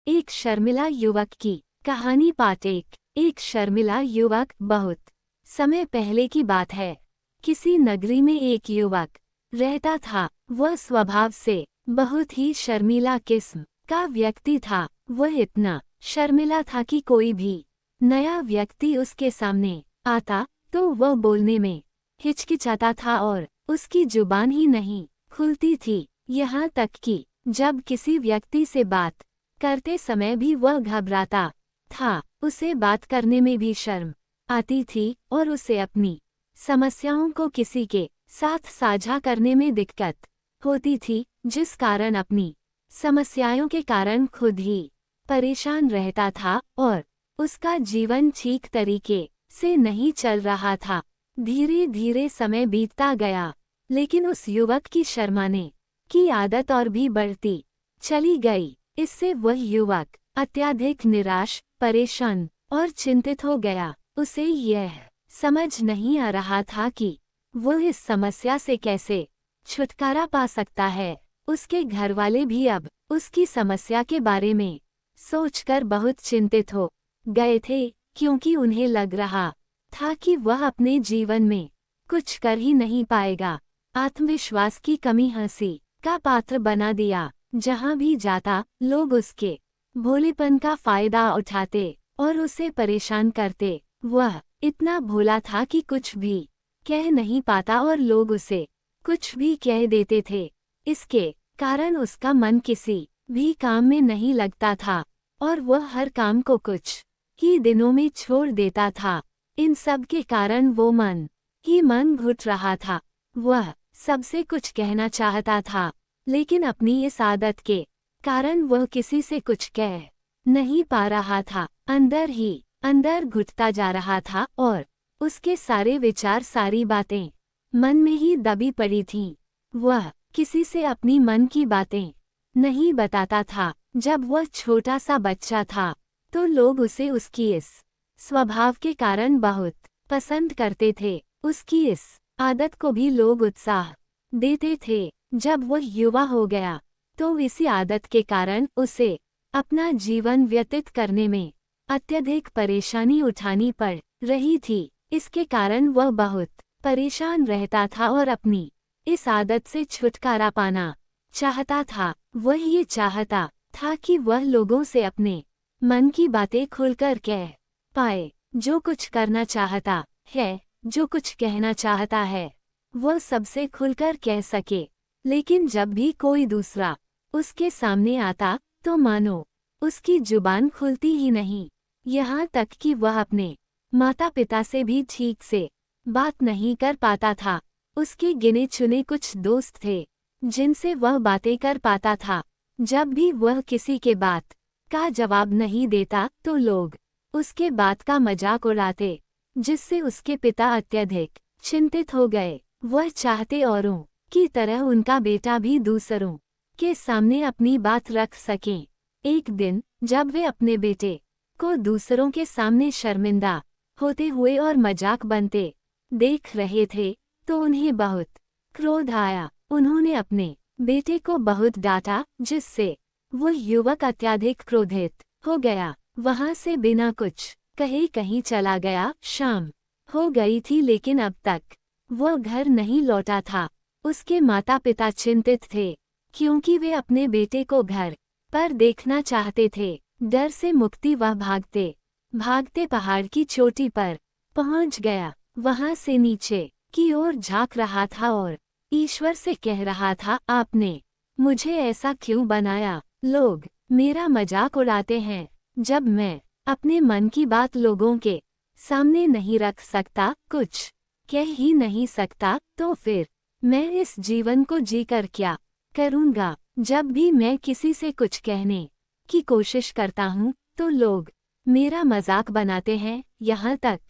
एक शर्मिला युवक की कहानी। पार्ट एक शर्मिला युवक। बहुत समय पहले की बात है। किसी नगरी में एक युवक रहता था। वह स्वभाव से बहुत ही शर्मीला किस्म का व्यक्ति था। वह इतना शर्मिला था कि कोई भी नया व्यक्ति उसके सामने आता तो वह बोलने में हिचकिचाता था और उसकी जुबान ही नहीं खुलती थी। यहाँ तक कि जब किसी व्यक्ति से बात करते समय भी वह घबराता था। उसे बात करने में भी शर्म आती थी और उसे अपनी समस्याओं को किसी के साथ साझा करने में दिक्कत होती थी, जिस कारण अपनी समस्याओं के कारण खुद ही परेशान रहता था और उसका जीवन ठीक तरीके से नहीं चल रहा था। धीरे धीरे समय बीतता गया, लेकिन उस युवक की शर्माने की आदत और भी बढ़ती चली गई। इससे वह युवक अत्यधिक निराश, परेशान और चिंतित हो गया। उसे यह समझ नहीं आ रहा था कि वह इस समस्या से कैसे छुटकारा पा सकता है। उसके घरवाले भी अब उसकी समस्या के बारे में सोचकर बहुत चिंतित हो गए थे, क्योंकि उन्हें लग रहा था कि वह अपने जीवन में कुछ कर ही नहीं पाएगा। आत्मविश्वास की कमी हंसी का पात्र बना दिया। जहां भी जाता लोग उसके भोलेपन का फायदा उठाते और उसे परेशान करते। वह इतना भोला था कि कुछ भी कह नहीं पाता और लोग उसे कुछ भी कह देते थे। इसके कारण उसका मन किसी भी काम में नहीं लगता था और वह हर काम को कुछ ही दिनों में छोड़ देता था। इन सब के कारण वो मन घुट रहा था। वह सबसे कुछ कहना चाहता था, लेकिन अपनी इस आदत के कारण वह किसी से कुछ कह नहीं पा रहा था। अंदर ही अंदर घुटता जा रहा था और उसके सारे विचार, सारी बातें मन में ही दबी पड़ी थीं। वह किसी से अपनी मन की बातें नहीं बताता था। जब वह छोटा सा बच्चा था तो लोग उसे उसकी इस स्वभाव के कारण बहुत पसंद करते थे। उसकी इस आदत को भी लोग उत्साह देते थे। जब वह युवा हो गया तो इसी आदत के कारण उसे अपना जीवन व्यतीत करने में अत्यधिक परेशानी उठानी पड़ रही थी। इसके कारण वह बहुत परेशान रहता था और अपनी इस आदत से छुटकारा पाना चाहता था। वह ये चाहता था कि वह लोगों से अपने मन की बातें खुलकर कह पाए। जो कुछ करना चाहता है, जो कुछ कहना चाहता है, वह सबसे खुलकर कह सके। लेकिन जब भी कोई दूसरा उसके सामने आता तो मानो उसकी जुबान खुलती ही नहीं। यहाँ तक कि वह अपने माता पिता से भी ठीक से बात नहीं कर पाता था। उसके गिने चुने कुछ दोस्त थे जिनसे वह बातें कर पाता था। जब भी वह किसी के बात का जवाब नहीं देता तो लोग उसके बात का मजाक उड़ाते, जिससे उसके पिता अत्यधिक चिंतित हो गए। वह चाहते औरों की तरह उनका बेटा भी दूसरों के सामने अपनी बात रख सकें। एक दिन जब वे अपने बेटे को दूसरों के सामने शर्मिंदा होते हुए और मजाक बनते देख रहे थे तो उन्हें बहुत क्रोध आया। उन्होंने अपने बेटे को बहुत डांटा, जिससे वह युवक अत्यधिक क्रोधित हो गया। वहां से बिना कुछ कहे कहीं चला गया। शाम हो गई थी, लेकिन अब तक वह घर नहीं लौटा था। उसके माता पिता चिंतित थे, क्योंकि वे अपने बेटे को घर पर देखना चाहते थे। डर से मुक्ति वह भागते भागते पहाड़ की चोटी पर पहुंच गया। वहां से नीचे की ओर झांक रहा था और ईश्वर से कह रहा था, आपने मुझे ऐसा क्यों बनाया? लोग मेरा मजाक उड़ाते हैं। जब मैं अपने मन की बात लोगों के सामने नहीं रख सकता, कुछ कह ही नहीं सकता, तो फिर मैं इस जीवन को जीकर क्या करूँगा? जब भी मैं किसी से कुछ कहने की कोशिश करता हूँ तो लोग मेरा मजाक बनाते हैं, यहाँ तक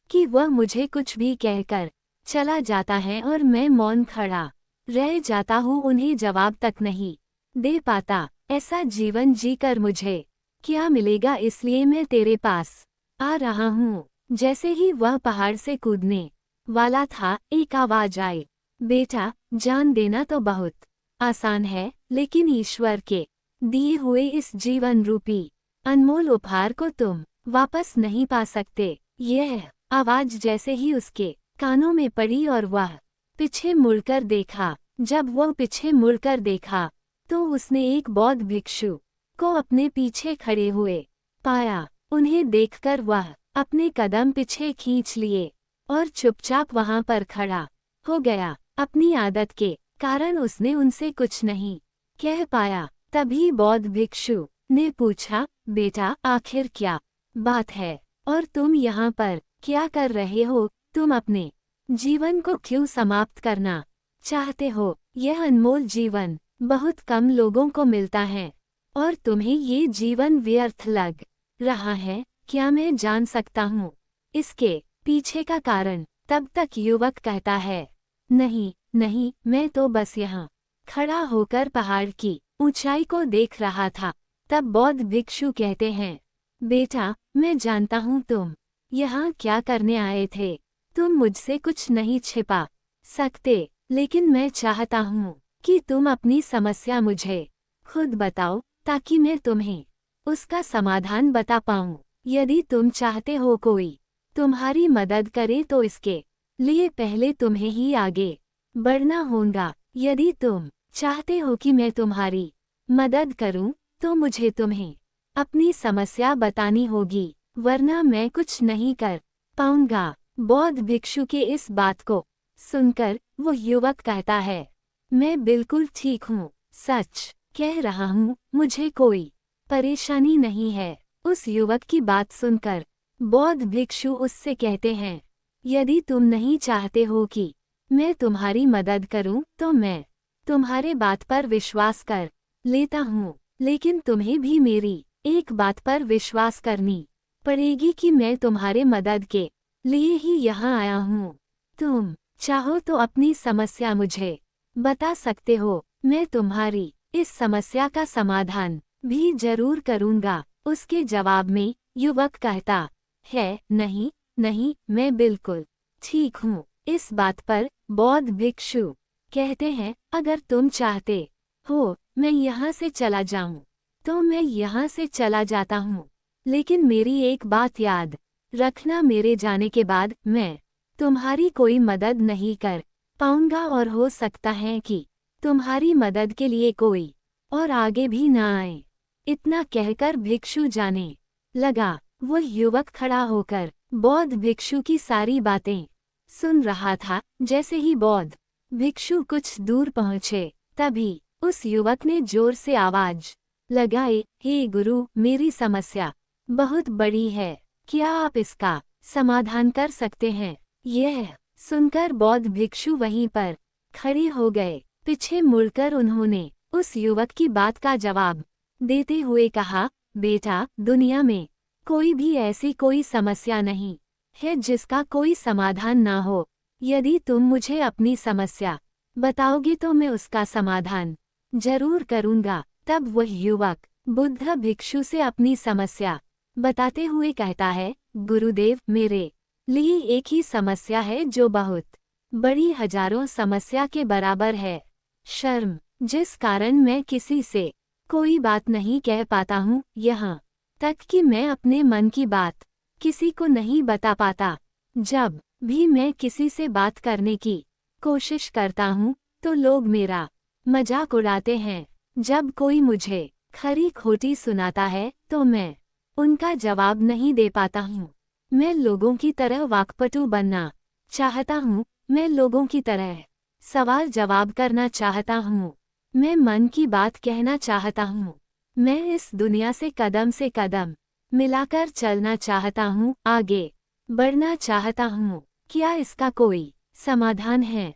कि वह मुझे कुछ भी कहकर चला जाता है और मैं मौन खड़ा रह जाता हूँ, उन्हें जवाब तक नहीं दे पाता। ऐसा जीवन जीकर मुझे क्या मिलेगा? इसलिए मैं तेरे पास आ रहा हूँ। जैसे ही वह पहाड़ से कूदने वाला था, एक आवाज आई, बेटा, जान देना तो बहुत आसान है, लेकिन ईश्वर के दिए हुए इस जीवन रूपी अनमोल उपहार को तुम वापस नहीं पा सकते। यह आवाज जैसे ही उसके कानों में पड़ी और वह पीछे मुड़कर देखा। जब वह पीछे मुड़कर देखा तो उसने एक बौद्ध भिक्षु को अपने पीछे खड़े हुए पाया। उन्हें देखकर वह अपने कदम पीछे खींच लिए और चुपचाप वहां पर खड़ा हो गया। अपनी आदत के कारण उसने उनसे कुछ नहीं कह पाया। तभी बौद्ध भिक्षु ने पूछा, बेटा आखिर क्या बात है और तुम यहाँ पर क्या कर रहे हो? तुम अपने जीवन को क्यों समाप्त करना चाहते हो? यह अनमोल जीवन बहुत कम लोगों को मिलता है और तुम्हें ये जीवन व्यर्थ लग रहा है। क्या मैं जान सकता हूँ इसके पीछे का कारण? तब तक युवक कहता है, नहीं नहीं, मैं तो बस यहाँ खड़ा होकर पहाड़ की ऊंचाई को देख रहा था। तब बौद्ध भिक्षु कहते हैं, बेटा मैं जानता हूँ तुम यहाँ क्या करने आए थे। तुम मुझसे कुछ नहीं छिपा सकते, लेकिन मैं चाहता हूँ कि तुम अपनी समस्या मुझे खुद बताओ ताकि मैं तुम्हें उसका समाधान बता पाऊँ। यदि तुम चाहते हो कोई तुम्हारी मदद करे तो इसके लिए पहले तुम्हें ही आगे बढ़ना होगा। यदि तुम चाहते हो कि मैं तुम्हारी मदद करूं तो मुझे तुम्हें अपनी समस्या बतानी होगी, वरना मैं कुछ नहीं कर पाऊंगा। बौद्ध भिक्षु के इस बात को सुनकर वो युवक कहता है, मैं बिल्कुल ठीक हूँ, सच कह रहा हूँ, मुझे कोई परेशानी नहीं है। उस युवक की बात सुनकर बौद्ध भिक्षु उससे कहते हैं, यदि तुम नहीं चाहते हो कि मैं तुम्हारी मदद करूं तो मैं तुम्हारे बात पर विश्वास कर लेता हूँ, लेकिन तुम्हें भी मेरी एक बात पर विश्वास करनी पड़ेगी कि मैं तुम्हारे मदद के लिए ही यहाँ आया हूँ। तुम चाहो तो अपनी समस्या मुझे बता सकते हो, मैं तुम्हारी इस समस्या का समाधान भी जरूर करूँगा। उसके जवाब में युवक कहता है, नहीं नहीं, मैं बिल्कुल ठीक हूँ। इस बात पर बौद्ध भिक्षु कहते हैं, अगर तुम चाहते हो मैं यहाँ से चला जाऊँ तो मैं यहाँ से चला जाता हूँ, लेकिन मेरी एक बात याद रखना, मेरे जाने के बाद मैं तुम्हारी कोई मदद नहीं कर पाऊंगा और हो सकता है कि तुम्हारी मदद के लिए कोई और आगे भी ना आए। इतना कहकर भिक्षु जाने लगा। वो युवक खड़ा होकर बौद्ध भिक्षु की सारी बातें सुन रहा था। जैसे ही बौद्ध भिक्षु कुछ दूर पहुँचे तभी उस युवक ने जोर से आवाज लगाई, हे गुरु, मेरी समस्या बहुत बड़ी है, क्या आप इसका समाधान कर सकते हैं? यह सुनकर बौद्ध भिक्षु वहीं पर खड़े हो गए। पीछे मुड़कर उन्होंने उस युवक की बात का जवाब देते हुए कहा, बेटा दुनिया में कोई भी ऐसी कोई समस्या नहीं है जिसका कोई समाधान ना हो। यदि तुम मुझे अपनी समस्या बताओगे तो मैं उसका समाधान जरूर करूँगा। तब वह युवक बुद्ध भिक्षु से अपनी समस्या बताते हुए कहता है, गुरुदेव, मेरे लिए एक ही समस्या है जो बहुत बड़ी हजारों समस्या के बराबर है, शर्म, जिस कारण मैं किसी से कोई बात नहीं कह पाता हूँ, यहाँ तक कि मैं अपने मन की बात किसी को नहीं बता पाता। जब भी मैं किसी से बात करने की कोशिश करता हूँ तो लोग मेरा मजाक उड़ाते हैं। जब कोई मुझे खरी खोटी सुनाता है तो मैं उनका जवाब नहीं दे पाता हूँ। मैं लोगों की तरह वाक्पटु बनना चाहता हूँ, मैं लोगों की तरह सवाल जवाब करना चाहता हूँ, मैं मन की बात कहना चाहता हूँ, मैं इस दुनिया से कदम मिलाकर चलना चाहता हूँ, आगे बढ़ना चाहता हूँ। क्या इसका कोई समाधान है?